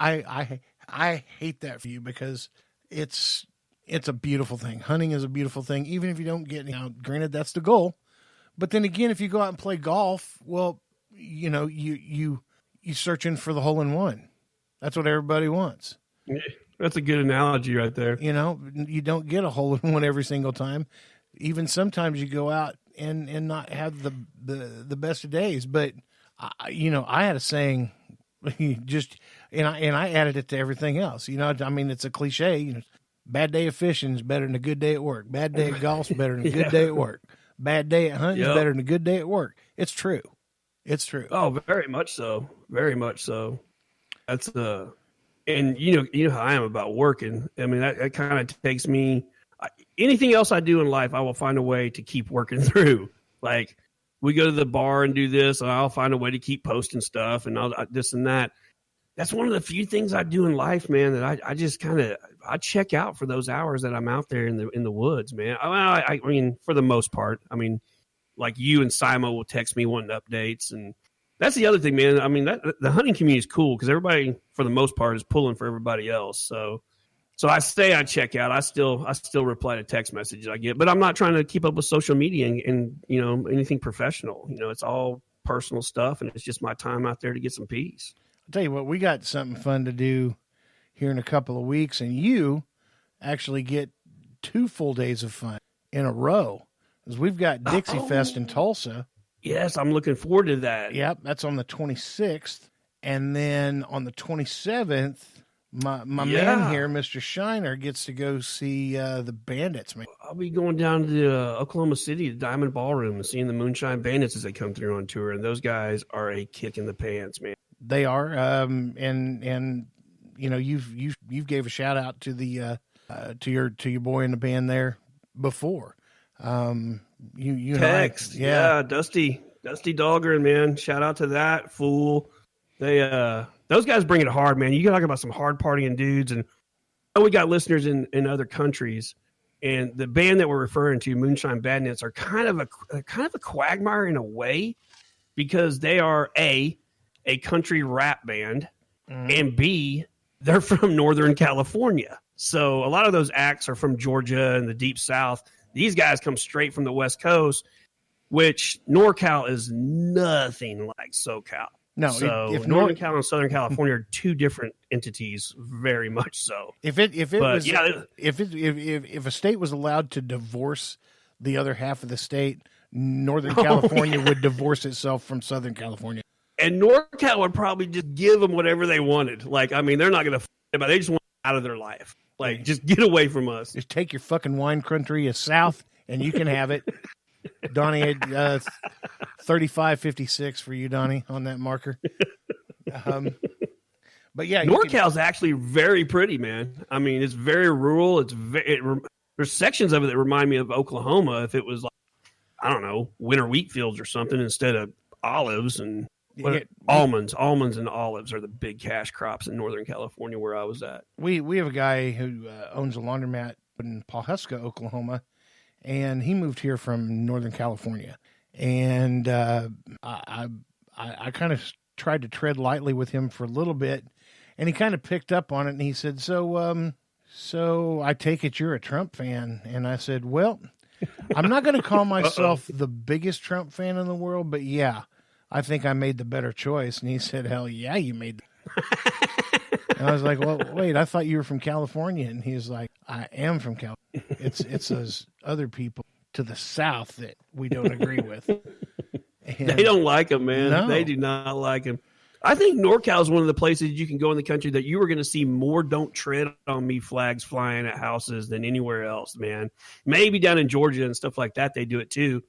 I hate that for you because it's a beautiful thing. Hunting is a beautiful thing, even if you don't get, granted that's the goal. But then again, if you go out and play golf, well, you searching for the hole in one. That's what everybody wants. That's a good analogy right there. You don't get a hole in one every single time. Even sometimes you go out and not have the best of days. But I had a saying, and I added it to everything else. It's a cliche. Bad day of fishing is better than a good day at work. Bad day at golf is better than a good day at work. Bad day at hunting is better than a good day at work. It's true. It's true. Oh, very much so. Very much so. That's and you know how I am about working. I mean, that kind of takes me. Anything else I do in life, I will find a way to keep working through. Like we go to the bar and do this, and I'll find a way to keep posting stuff and I'll this and that. That's one of the few things I do in life, man, that I just I check out for those hours that I'm out there in the woods, man. I mean, for the most part, I mean, like you and Simo will text me wanting updates, and that's the other thing, man. I mean, the hunting community is cool because everybody, for the most part, is pulling for everybody else. So I check out. I still reply to text messages I get, but I'm not trying to keep up with social media and anything professional. It's all personal stuff, and it's just my time out there to get some peace. I'll tell you what, we got something fun to do here in a couple of weeks, and you actually get 2 full days of fun in a row. Because we've got Dixie Fest in Tulsa. Yes, I'm looking forward to that. Yep, that's on the 26th. And then on the 27th, my man here, Mr. Shiner, gets to go see the Bandits, man. I'll be going down to Oklahoma City, the Diamond Ballroom, and seeing the Moonshine Bandits as they come through on tour. And those guys are a kick in the pants, man. They are. And you've gave a shout out to the to your boy in the band there before. You text, Dusty Dahlgren, man. Shout out to that fool. They those guys bring it hard, man. You talk about some hard partying dudes, and we got listeners in other countries. And the band that we're referring to, Moonshine Bandits, are kind of a quagmire in a way because they are a country rap band, and B, they're from Northern California. So a lot of those acts are from Georgia and the Deep South. These guys come straight from the West Coast, which NorCal is nothing like SoCal. No, so if Northern Cal and Southern California are two different entities, very much so. If a state was allowed to divorce the other half of the state, Northern California would divorce itself from Southern California. And NorCal would probably just give them whatever they wanted. Like, I mean, they're not going to about. They just want out of their life. Like, just get away from us. Just take your fucking wine country as south, and you can have it. Donnie, 3556 for you, Donnie, on that marker. But yeah, NorCal's actually very pretty, man. I mean, it's very rural. There's sections of it that remind me of Oklahoma. If it was like, I don't know, winter wheat fields or something instead of olives and almonds. Almonds and olives are the big cash crops in Northern California where I was at. We have a guy who owns a laundromat in Pawhuska, Oklahoma, and he moved here from Northern California. And I kind of tried to tread lightly with him for a little bit, and he kind of picked up on it, and he said, so I take it you're a Trump fan? And I said, well, I'm not going to call myself the biggest Trump fan in the world, but yeah, I think I made the better choice. And he said, hell yeah, you made And I was like, well, wait, I thought you were from California. And he's like, I am from California. It's those other people to the south that we don't agree with. And they don't like him, man. No. They do not like him. I think NorCal is one of the places you can go in the country that you are going to see more "Don't Tread on Me" flags flying at houses than anywhere else, man. Maybe down in Georgia and stuff like that, they do it too.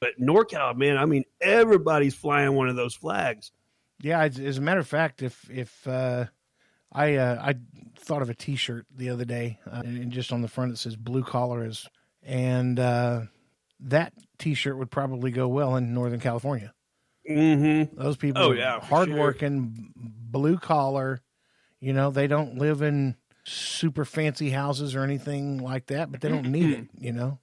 But NorCal, man, I mean, everybody's flying one of those flags. Yeah, as a matter of fact, if I thought of a T-shirt the other day, and just on the front it says "Blue Collar" and that T-shirt would probably go well in Northern California. Mm-hmm. Those people, hardworking, blue collar. You know, they don't live in super fancy houses or anything like that, but they don't need it. You know,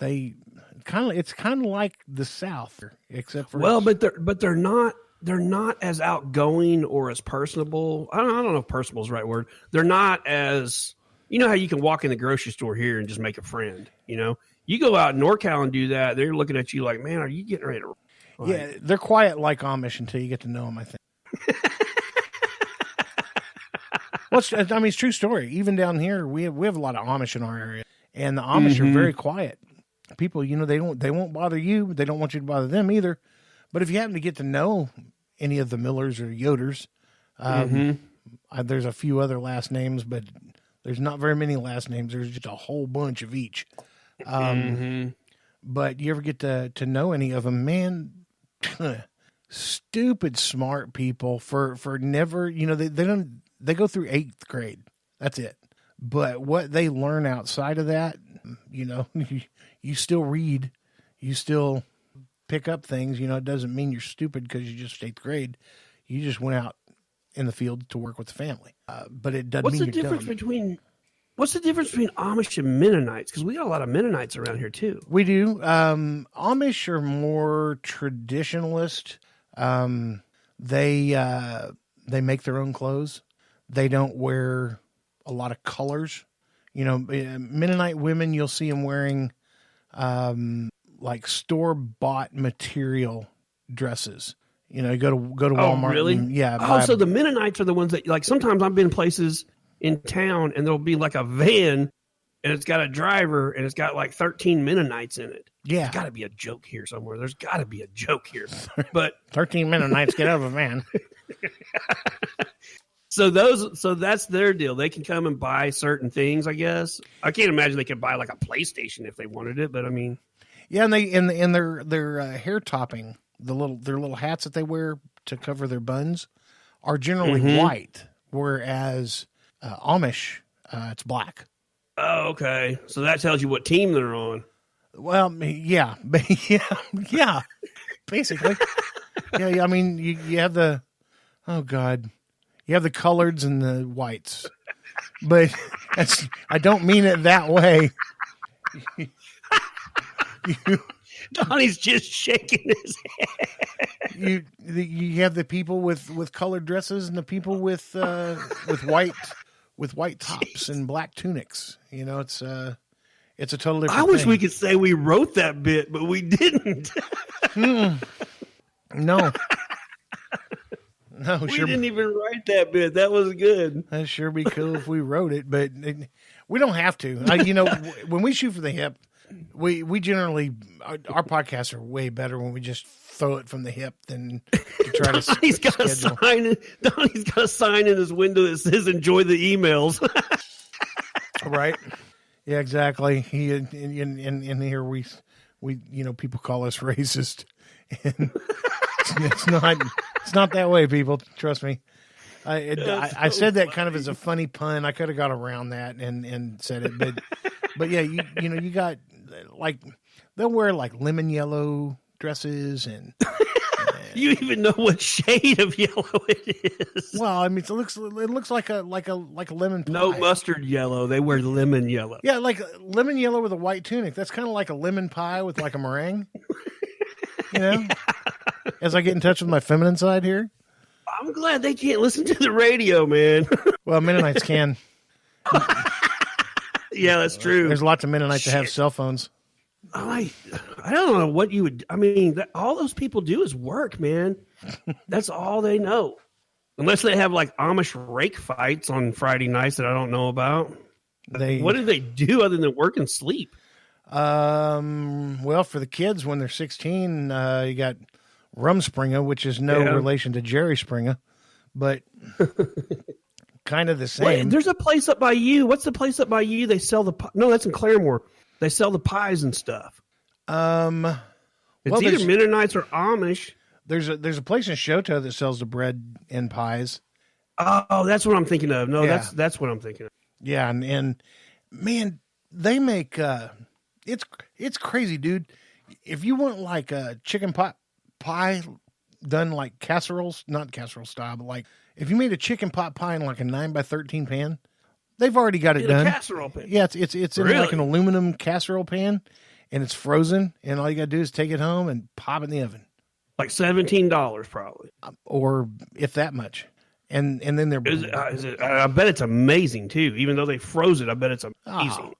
it's kind of like the South, except for but they're not they're not as outgoing or as personable. I don't know if personable is the right word. They're not as, you know how you can walk in the grocery store here and just make a friend, you know? You go out in NorCal and do that, they're looking at you like, man, are you getting ready to... Like, yeah, they're quiet like Amish until you get to know them, I think. Well, it's true story. Even down here, we have a lot of Amish in our area, and the Amish are very quiet. People, you know, they won't bother you. They don't want you to bother them either. But if you happen to get to know any of the Millers or Yoders, there's a few other last names, but there's not very many last names. There's just a whole bunch of each. But you ever get to know any of them, man? Stupid smart people for never, you know, they go through 8th grade. That's it. But what they learn outside of that, you know, you still read, you still pick up things. You know, it doesn't mean you're stupid because you just 8th grade. You just went out in the field to work with the family. But it doesn't mean you're dumb. What's the difference between Amish and Mennonites? Because we got a lot of Mennonites around here too. We do. Amish are more traditionalist. They make their own clothes. They don't wear a lot of colors. You know, Mennonite women, you'll see them wearing like store-bought material dresses. You know, you go to Walmart. Oh, really? Yeah. So the Mennonites are the ones that, like, sometimes I've been places in town and there'll be like a van and it's got a driver and it's got like 13 Mennonites in it. Yeah. There's got to be a joke here somewhere. There's got to be a joke here. But 13 Mennonites get out of a van. So that's their deal. They can come and buy certain things, I guess. I can't imagine they could buy like a PlayStation if they wanted it, but I mean, yeah, and they in their hair topping, their little hats that they wear to cover their buns are generally white, whereas Amish, it's black. Oh, okay. So that tells you what team they're on. Well, yeah, yeah, basically. Yeah. I mean, you have the, oh God, you have the coloreds and the whites, but I don't mean it that way. Donnie's just shaking his head. You have the people with colored dresses and the people with white tops and black tunics. You know, it's a total different I wish thing. we could say we wrote that bit, but we didn't. No. No, we sure. didn't even write that bit. That was good. That'd sure be cool if we wrote it, but we don't have to. You know, when we shoot for the hip, we generally, our podcasts are way better when we just throw it from the hip than to try to Donnie's got a sign in his window that says "Enjoy the emails." Right? Yeah, exactly. In here we you know, people call us racist, and it's not that way, people. Trust me. I said that kind of as a funny pun. I could have got around that and said it, but yeah, you know, you got like they'll wear like lemon yellow dresses and you even know what shade of yellow it is. Well, I mean, it looks like a lemon pie. No mustard yellow. They wear lemon yellow. Yeah, like lemon yellow with a white tunic. That's kind of like a lemon pie with like a meringue. You know, as I get in touch with my feminine side here. I'm glad they can't listen to the radio, man. Well, Mennonites can. Yeah, that's true. There's lots of Mennonites that have cell phones. I don't know what you would. I mean, all those people do is work, man. That's all they know. Unless they have like Amish rake fights on Friday nights that I don't know about. What do they do other than work and sleep? Well, for the kids when they're 16, you got Rumspringa, which is no relation to Jerry Springer, but kind of the same. Wait, there's a place up by you. What's the place up by you? They sell no, that's in Claremore. They sell the pies and stuff. It's either Mennonites or Amish. There's a place in Shoto that sells the bread and pies. Oh, that's what I'm thinking of. No, that's what I'm thinking of. Yeah, and man, they make it's crazy, dude. If you want like a chicken pot pie done like casseroles, not casserole style, but like if you made a chicken pot pie in like a 9x13 pan, they've already got it done. A casserole pan. Yeah, it's in like an aluminum casserole pan, and it's frozen, and all you got to do is take it home and pop it in the oven. Like $17 probably. or if that much. And then they're I bet it's amazing too. Even though they froze it, I bet it's amazing.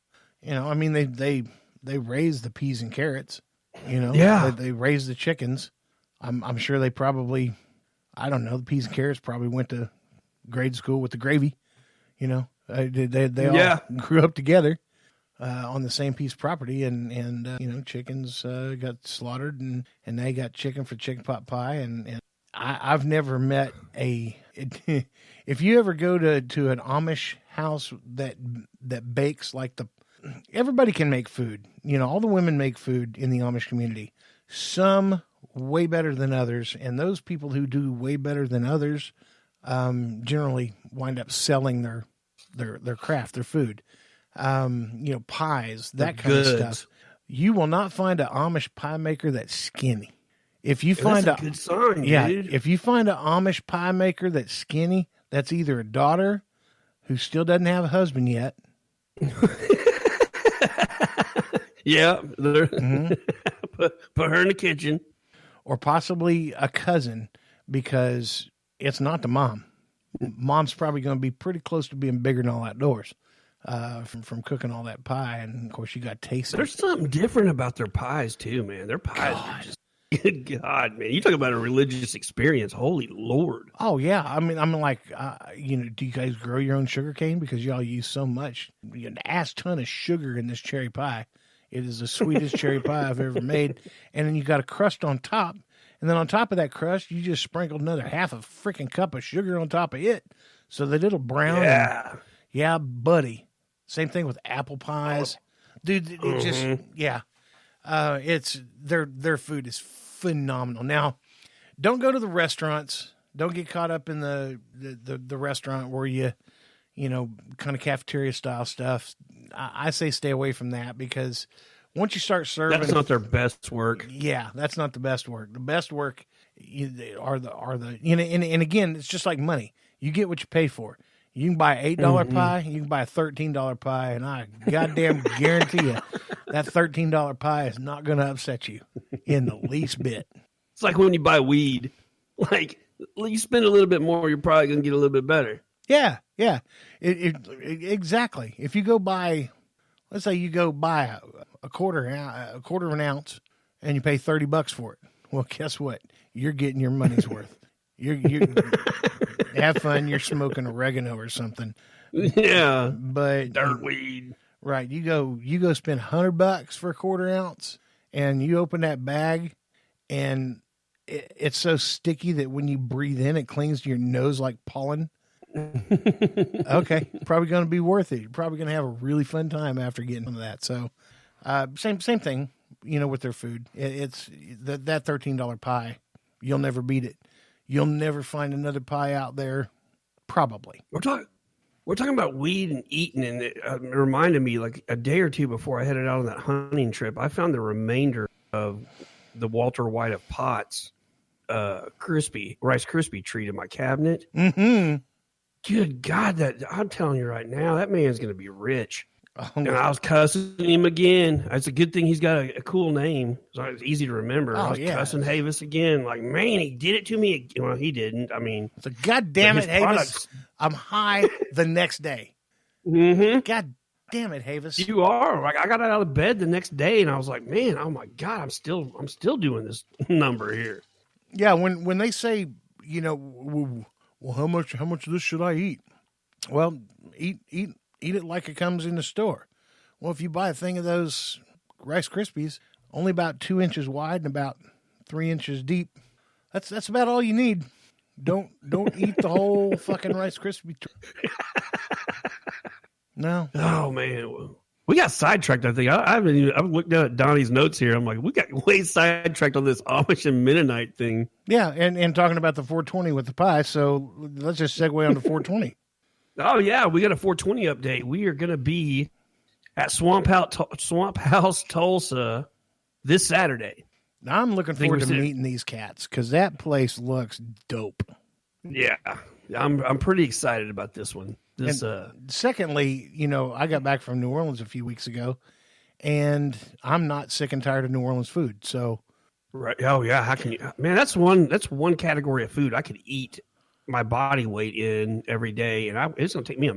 I mean they raise the peas and carrots. Yeah. They raise the chickens. I'm sure they probably, I don't know, the peas and carrots probably went to grade school with the gravy. They all grew up together on the same piece of property, and chickens got slaughtered, and they got chicken for chicken pot pie, and I've never met if you ever go to an Amish house that bakes like everybody can make food. All the women make food in the Amish community. Some way better than others, and those people who do way better than others generally wind up selling their craft, their food. Pies, that kind of stuff. You will not find an Amish pie maker that's skinny. If you find that's a good sign, dude. If you find an Amish pie maker that's skinny, that's either a daughter who still doesn't have a husband yet. Yeah, put her in the kitchen, or possibly a cousin, because it's not the mom. Mom's probably going to be pretty close to being bigger than all outdoors from cooking all that pie, and of course you got taste. There's something different about their pies too, man. Their pies are just good. God, man, you talk about a religious experience. Holy Lord! Oh yeah, I mean, I'm like, do you guys grow your own sugar cane? Because y'all use so much, an ass ton of sugar in this cherry pie. It is the sweetest cherry pie I've ever made, and then you got a crust on top. And then on top of that crust, you just sprinkled another half a freaking cup of sugar on top of it so that it'll brown. Yeah. Yeah, buddy. Same thing with apple pies. Dude, it just, yeah. It's their food is phenomenal. Now, don't go to the restaurants. Don't get caught up in the restaurant where you kind of cafeteria style stuff. I say stay away from that, because once you start serving, that's not their best work. Yeah, that's not the best work. The best work are the and again, it's just like money. You get what you pay for. You can buy an $8 pie, you can buy a $13 pie, and I goddamn guarantee you that $13 pie is not going to upset you in the least bit. It's like when you buy weed. Like, you spend a little bit more, you're probably going to get a little bit better. Yeah. Exactly. If you go buy, let's say you go buy a quarter of an ounce, and you pay $30 for it. Well, guess what? You're getting your money's worth. You have fun. You're smoking oregano or something. Yeah, but dirt weed. Right. You go spend $100 for a quarter ounce, and you open that bag, and it's so sticky that when you breathe in, it clings to your nose like pollen. Okay, probably going to be worth it. You're probably going to have a really fun time after getting some of that. So, same thing, with their food. It's that $13 pie. You'll never beat it. You'll never find another pie out there. Probably. We're talking about weed and eating, and it reminded me, like a day or two before I headed out on that hunting trip, I found the remainder of the Walter White of Potts Rice Krispie treat in my cabinet. Mm-hmm. Good God, I'm telling you right now, that man's going to be rich. And I was cussing him again. It's a good thing he's got a cool name, so it's easy to remember. I was cussing Havis again. Like, man, he did it to me again. Well, he didn't. I mean, so God damn it, Havis. I'm high the next day. Mm-hmm. God damn it, Havis. You are. Like, I got out of bed the next day, and I was like, man, oh my God, I'm still doing this number here. Yeah, when they say, well, how much of this should I eat? Well, eat it like it comes in the store. Well, if you buy a thing of those Rice Krispies, only about 2 inches wide and about 3 inches deep, that's about all you need. Don't eat the whole fucking Rice Krispie. No. Oh man, we got sidetracked. I think I've looked down at Donnie's notes here. I'm like, we got way sidetracked on this Amish and Mennonite thing. Yeah, and talking about the 420 with the pie. So let's just segue on to 420. Oh yeah, we got a 420 update. We are going to be at Swamp House Tulsa this Saturday. Now, I'm looking forward to meeting these cats because that place looks dope. Yeah, I'm pretty excited about this one. Secondly, I got back from New Orleans a few weeks ago, and I'm not sick and tired of New Orleans food. So Right. Oh yeah. How can you, man? That's one category of food I could eat my body weight in every day, and it's gonna take me a